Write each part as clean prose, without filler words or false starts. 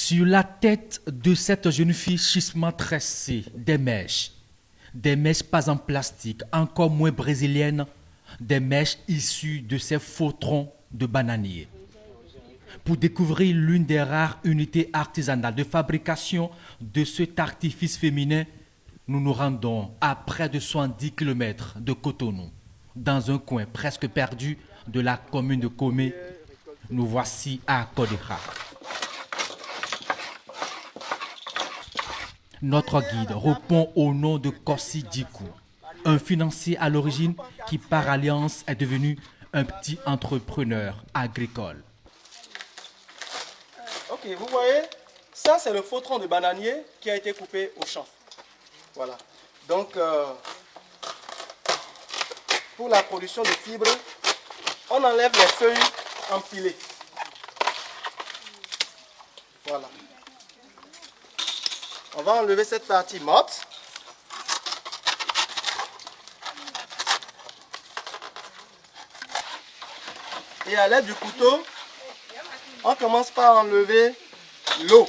Sur la tête de cette jeune fille chichement tressée, des mèches pas en plastique, encore moins brésiliennes, des mèches issues de ces faux troncs de bananier. Pour découvrir l'une des rares unités artisanales de fabrication de cet artifice féminin, nous nous rendons à près de 70 km de Cotonou, dans un coin presque perdu de la commune de Komé. Nous voici à Kodéra. Notre guide répond au nom de Kossi Dikou, un financier à l'origine qui par alliance est devenu un petit entrepreneur agricole. Ok, vous voyez, ça c'est le faux tronc de bananier qui a été coupé au champ. Voilà. Donc, pour la production de fibres, on enlève les feuilles empilées. Voilà. On va enlever cette partie morte. Et à l'aide du couteau, on commence par enlever l'eau.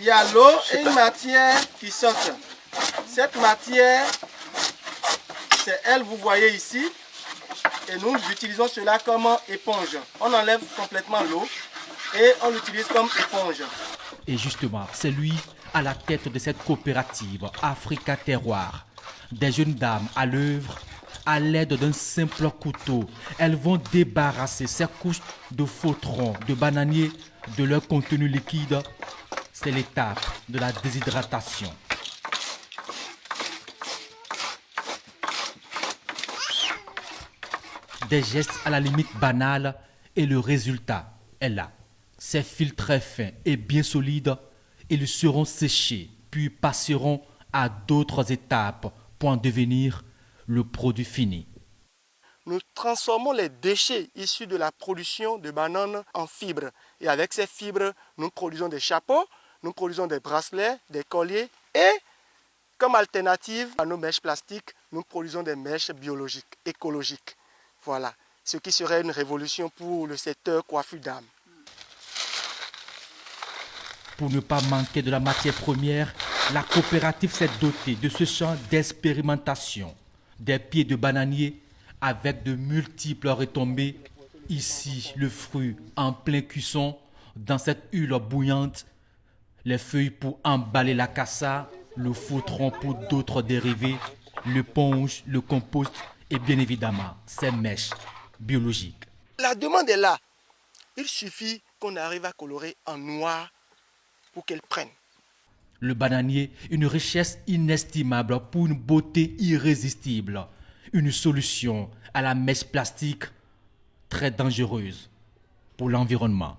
Il y a l'eau et une matière qui saute. Cette matière, c'est elle, vous voyez ici. Et nous utilisons cela comme éponge. On enlève complètement l'eau et on l'utilise comme éponge. Et justement, c'est lui à la tête de cette coopérative Africa Terroir. Des jeunes dames à l'œuvre, à l'aide d'un simple couteau, elles vont débarrasser ces couches de faux troncs de bananier de leur contenu liquide. C'est l'étape de la déshydratation. Des gestes à la limite banals et le résultat est là. Ces fils très fins et bien solides, ils seront séchés puis passeront à d'autres étapes pour en devenir le produit fini. Nous transformons les déchets issus de la production de bananes en fibres. Et avec ces fibres, nous produisons des chapeaux, nous produisons des bracelets, des colliers et comme alternative à nos mèches plastiques, nous produisons des mèches biologiques, écologiques. Voilà, ce qui serait une révolution pour le secteur coiffure d'âme. Pour ne pas manquer de la matière première, la coopérative s'est dotée de ce champ d'expérimentation, des pieds de bananier avec de multiples retombées. Ici, le fruit en plein cuisson, dans cette huile bouillante, les feuilles pour emballer la cassa, le faux tronc pour d'autres dérivés, le ponge, le compost et bien évidemment, ces mèches biologiques. La demande est là. Il suffit qu'on arrive à colorer en noir pour qu'elle prenne. Le bananier, une richesse inestimable pour une beauté irrésistible. Une solution à la mèche plastique très dangereuse pour l'environnement.